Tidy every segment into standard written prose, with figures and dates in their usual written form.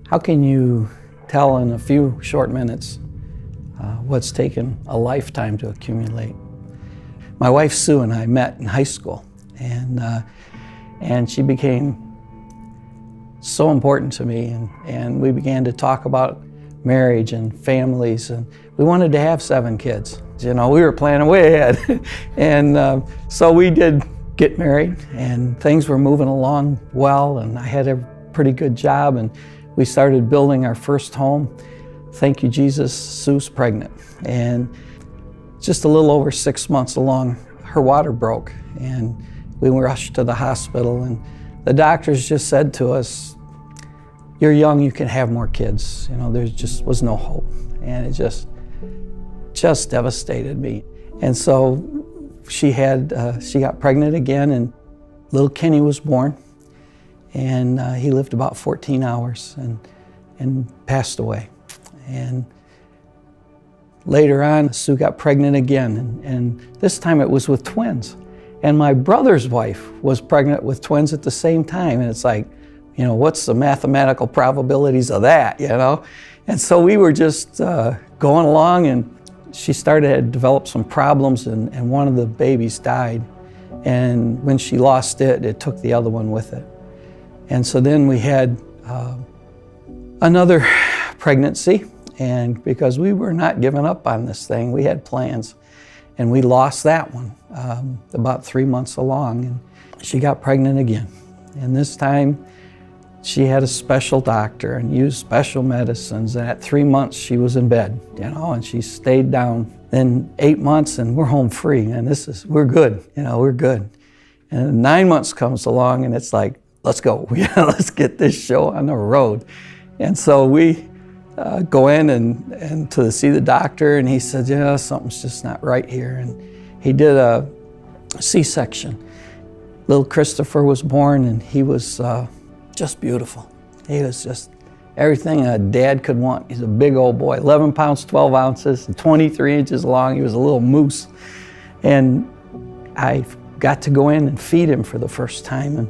How can you tell in a few short minutes what's taken a lifetime to accumulate? My wife Sue and I met in high school, and she became so important to me, and we began to talk about marriage and families, and we wanted to have 7 kids. You know, we were planning way ahead. And so we did get married, and things were moving along well, and I had a pretty good job, and we started building our first home. Thank you, Jesus, Sue's pregnant. And just a little over 6 months along, her water broke, and we were rushed to the hospital, and the doctors just said to us, "You're young, you can have more kids." You know, there just was no hope. And it just devastated me. And so she got pregnant again, and little Kenny was born. And he lived about 14 hours and passed away. And later on, Sue got pregnant again, and this time it was with twins. And my brother's wife was pregnant with twins at the same time. And it's like, you know, what's the mathematical probabilities of that, you know? And so we were just going along, and she started to develop some problems, and one of the babies died. And when she lost it, it took the other one with it. And so then we had another pregnancy, and because we were not giving up on this thing, we had plans, and we lost that one about 3 months along, and she got pregnant again. And this time she had a special doctor and used special medicines, and at 3 months she was in bed, you know, and she stayed down. Then 8 months and we're home free, and we're good, you know, we're good. And 9 months comes along, and it's like, let's go, let's get this show on the road. And so we go in and to see the doctor, and he said, yeah, something's just not right here. And he did a C-section. Little Christopher was born, and he was just beautiful. He was just everything a dad could want. He's a big old boy, 11 pounds, 12 ounces, and 23 inches long. He was a little moose. And I got to go in and feed him for the first time. And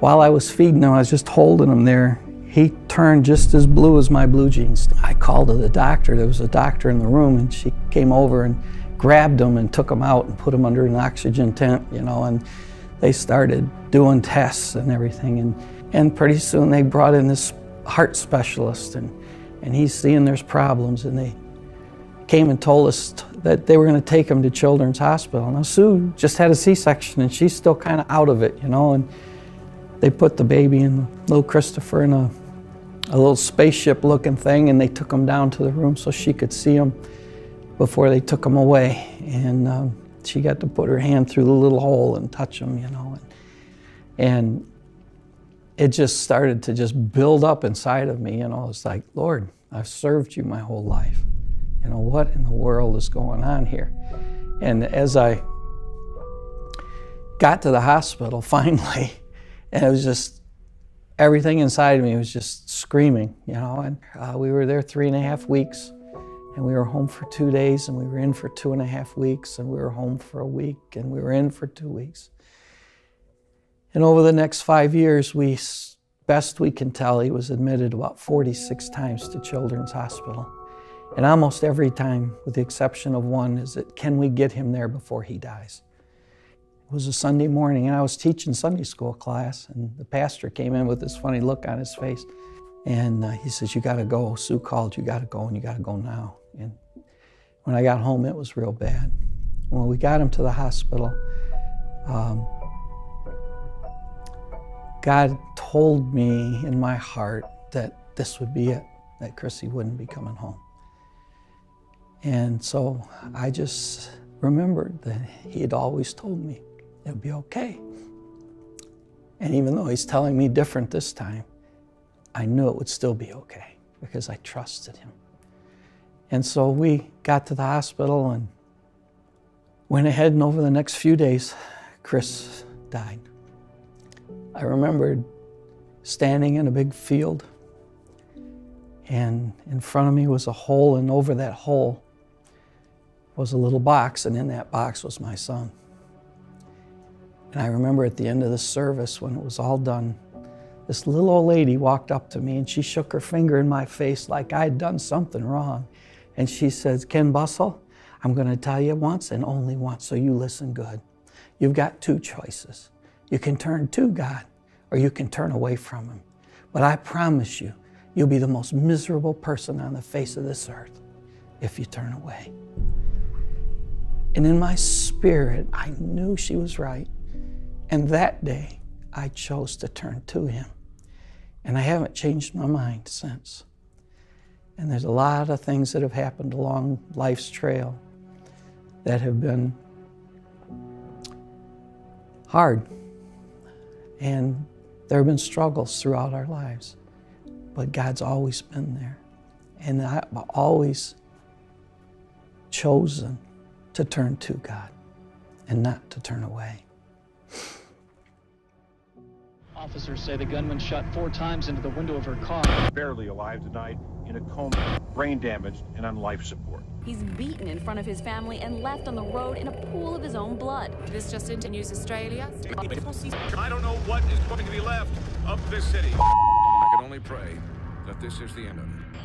while I was feeding him, I was just holding him there. He turned just as blue as my blue jeans. I called to the doctor. There was a doctor in the room, and she came over and grabbed him and took him out and put him under an oxygen tent, you know, and they started doing tests and everything. And pretty soon they brought in this heart specialist, and he's seeing there's problems, and they came and told us that they were going to take him to Children's Hospital. Now Sue just had a C-section, and she's still kind of out of it, you know, and they put the baby and little Christopher in a little spaceship looking thing, and they took him down to the room so she could see him before they took him away. And she got to put her hand through the little hole and touch him, you know, and it just started to just build up inside of me, you know. It's like, Lord, I've served you my whole life. You know, what in the world is going on here? And as I got to the hospital finally, and it was just, everything inside of me was just screaming, you know. And we were there 3.5 weeks, and we were home for 2 days, and we were in for 2.5 weeks, and we were home for a week, and we were in for 2 weeks. And over the next 5 years, best we can tell, he was admitted about 46 times to Children's Hospital. And almost every time, with the exception of one, is that, can we get him there before he dies? It was a Sunday morning, and I was teaching Sunday school class, and the pastor came in with this funny look on his face. And he says, you gotta go. Sue called, you gotta go, and you gotta go now. And when I got home, it was real bad. When we got him to the hospital, God told me in my heart that this would be it, that Chrissy wouldn't be coming home. And so I just remembered that he had always told me it'll be okay. And even though he's telling me different this time, I knew it would still be okay because I trusted him. And so we got to the hospital and went ahead, and over the next few days, Chris died. I remembered standing in a big field, and in front of me was a hole, and over that hole was a little box, and in that box was my son. And I remember at the end of the service, when it was all done, this little old lady walked up to me and she shook her finger in my face like I'd done something wrong. And she says, Ken Bussell, I'm going to tell you once and only once, so you listen good. You've got two choices. You can turn to God or you can turn away from Him. But I promise you, you'll be the most miserable person on the face of this earth if you turn away. And in my spirit, I knew she was right. And that day, I chose to turn to Him. And I haven't changed my mind since. And there's a lot of things that have happened along life's trail that have been hard. And there have been struggles throughout our lives. But God's always been there. And I've always chosen to turn to God and not to turn away. Officers say the gunman shot 4 times into the window of her car. Barely alive tonight, in a coma, brain damaged, and on life support. He's beaten in front of his family and left on the road in a pool of his own blood. This just into News Australia. I don't know what is going to be left of this city. I can only pray that this is the end of it.